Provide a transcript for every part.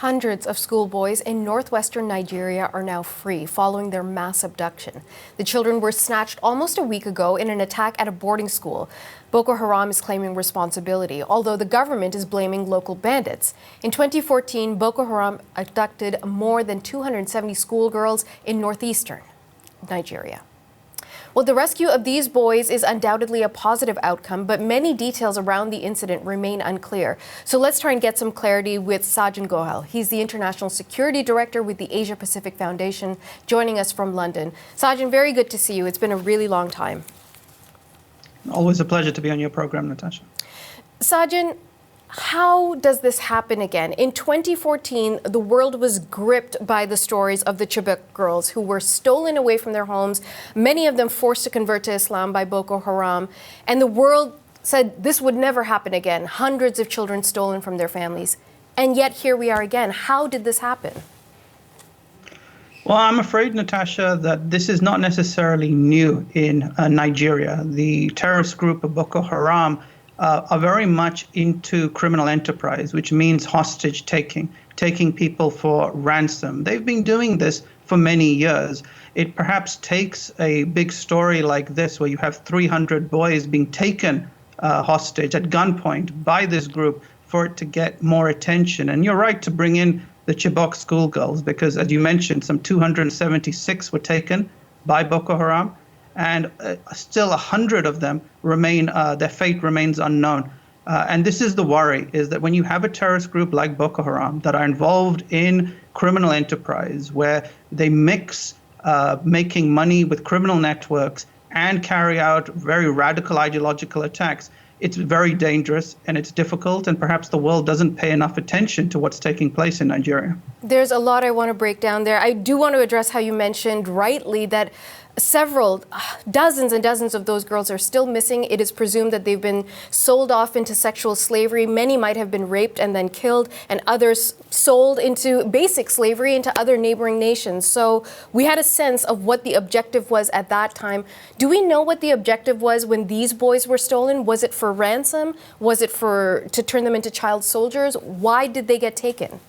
Hundreds of schoolboys in northwestern Nigeria are now free following their mass abduction. The children were snatched almost a week ago in an attack at a boarding school. Boko Haram is claiming responsibility, although the government is blaming local bandits. In 2014, Boko Haram abducted more than 270 schoolgirls in northeastern Nigeria. Well, the rescue of these boys is undoubtedly a positive outcome, but many details around the incident remain unclear. So let's try and get some clarity with Sajan Gohel. He's the International Security Director with the Asia Pacific Foundation, joining us from London. Sajan, very good to see you. It's been a really long time. Always a pleasure to be on your program, Natasha. Sajan, how does this happen again? In 2014, the world was gripped by the stories of the Chibok girls who were stolen away from their homes, many of them forced to convert to Islam by Boko Haram. And the world said this would never happen again. Hundreds of children stolen from their families. And yet here we are again. How did this happen? Well, I'm afraid, Natasha, that this is not necessarily new in Nigeria. The terrorist group of Boko Haram are very much into criminal enterprise, which means hostage taking people for ransom. They've been doing this for many years. It perhaps takes a big story like this, where you have 300 boys being taken hostage at gunpoint by this group, for it to get more attention. And you're right to bring in the Chibok schoolgirls, because as you mentioned, some 276 were taken by Boko Haram. And still 100 of them remain, their fate remains unknown. And this is the worry, is that when you have a terrorist group like Boko Haram that are involved in criminal enterprise, where they mix making money with criminal networks and carry out very radical ideological attacks, it's very dangerous and it's difficult, and perhaps the world doesn't pay enough attention to what's taking place in Nigeria. There's a lot I want to break down there. I do want to address how you mentioned rightly that dozens and dozens of those girls are still missing. It is presumed that they've been sold off into sexual slavery. Many might have been raped and then killed, and others sold into basic slavery into other neighboring nations. So we had a sense of what the objective was at that time. Do we know what the objective was when these boys were stolen? Was it for ransom? Was it to turn them into child soldiers? Why did they get taken?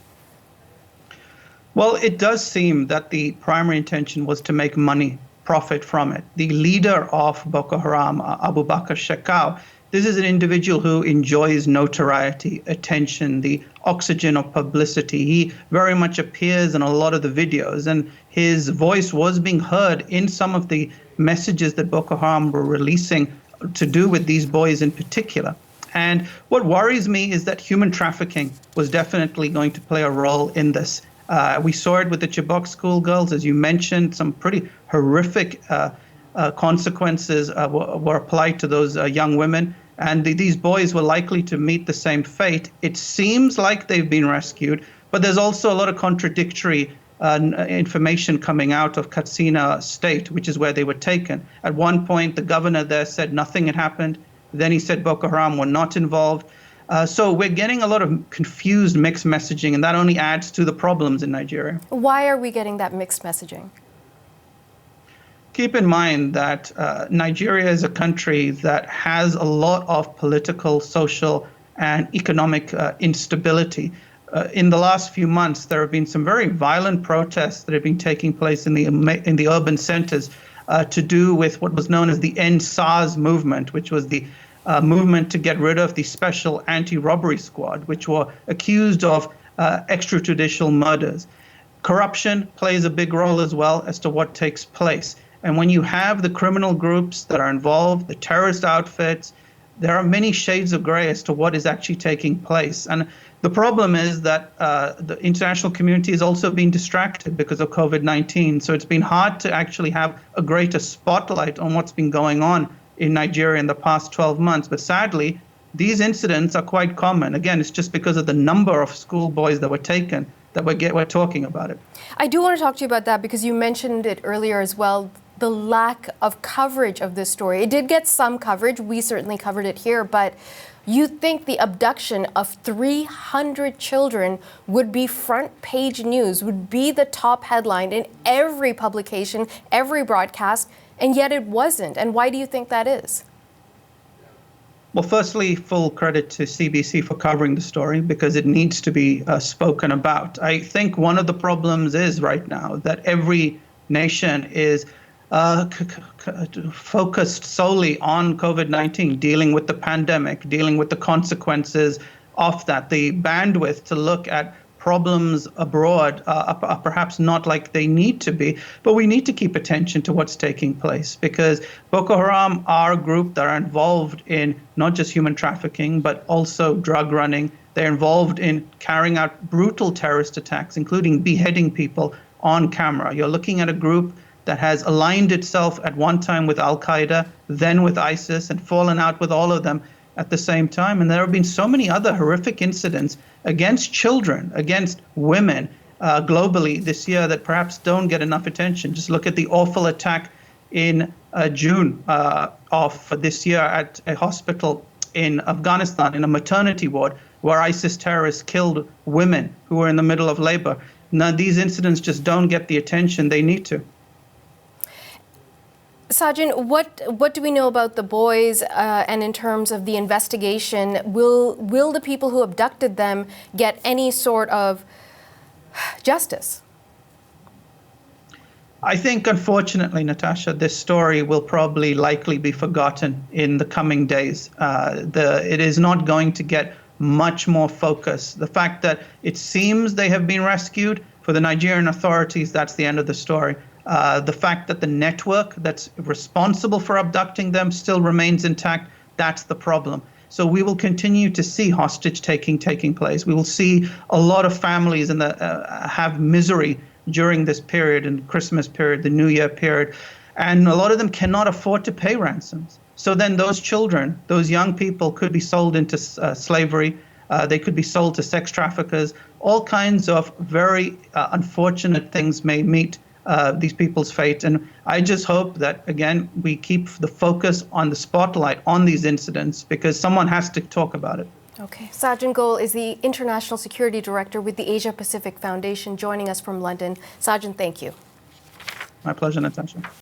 Well, it does seem that the primary intention was to make money, profit from it. The leader of Boko Haram, Abu Bakr Shekau, this is an individual who enjoys notoriety, attention, the oxygen of publicity. He very much appears in a lot of the videos, and his voice was being heard in some of the messages that Boko Haram were releasing to do with these boys in particular. And what worries me is that human trafficking was definitely going to play a role in this. We saw it with the Chibok schoolgirls, as you mentioned. Some pretty horrific consequences were applied to those young women, and these boys were likely to meet the same fate. It seems like they've been rescued, but there's also a lot of contradictory information coming out of Katsina State, which is where they were taken. At one point, the governor there said nothing had happened. Then he said Boko Haram were not involved. So we're getting a lot of confused, mixed messaging, and that only adds to the problems in Nigeria. Why are we getting that mixed messaging? Keep in mind that Nigeria is a country that has a lot of political, social, and economic instability. In the last few months, there have been some very violent protests that have been taking place in the urban centers to do with what was known as the End SARS movement, which was the movement to get rid of the Special Anti-Robbery Squad, which were accused of extrajudicial murders. Corruption plays a big role as well as to what takes place. And when you have the criminal groups that are involved, the terrorist outfits, there are many shades of gray as to what is actually taking place. And the problem is that the international community is also being distracted because of COVID-19. So it's been hard to actually have a greater spotlight on what's been going on in Nigeria in the past 12 months. But sadly, these incidents are quite common. Again, it's just because of the number of schoolboys that were taken that we're talking about it. I do want to talk to you about that because you mentioned it earlier as well, the lack of coverage of this story. It did get some coverage. We certainly covered it here, but you think the abduction of 300 children would be front page news, would be the top headline in every publication, every broadcast, and yet it wasn't. And why do you think that is? Well, firstly, full credit to CBC for covering the story because it needs to be spoken about. I think one of the problems is right now that every nation is focused solely on COVID-19, dealing with the pandemic, dealing with the consequences of that. The bandwidth to look at problems abroad are perhaps not like they need to be, but we need to keep attention to what's taking place because Boko Haram are a group that are involved in not just human trafficking, but also drug running. They're involved in carrying out brutal terrorist attacks, including beheading people on camera. You're looking at a group that has aligned itself at one time with Al-Qaeda, then with ISIS, and fallen out with all of them at the same time. And there have been so many other horrific incidents against children, against women globally this year that perhaps don't get enough attention. Just look at the awful attack in June of this year at a hospital in Afghanistan, in a maternity ward, where ISIS terrorists killed women who were in the middle of labor. Now, these incidents just don't get the attention they need to. Sergeant, what do we know about the boys and in terms of the investigation? Will the people who abducted them get any sort of justice? I think, unfortunately, Natasha, this story will probably likely be forgotten in the coming days. It is not going to get much more focus. The fact that it seems they have been rescued, for the Nigerian authorities, that's the end of the story. The fact that the network that's responsible for abducting them still remains intact, that's the problem. So we will continue to see hostage taking place. We will see a lot of families have misery during this period, and Christmas period, the New Year period, and a lot of them cannot afford to pay ransoms. So then those children, those young people could be sold into slavery. They could be sold to sex traffickers. All kinds of very unfortunate things may meet these people's fate. And I just hope that, again, we keep the focus on the spotlight on these incidents because someone has to talk about it. Okay. Sergeant Goel is the International Security Director with the Asia Pacific Foundation, joining us from London. Sergeant, thank you. My pleasure, Natasha.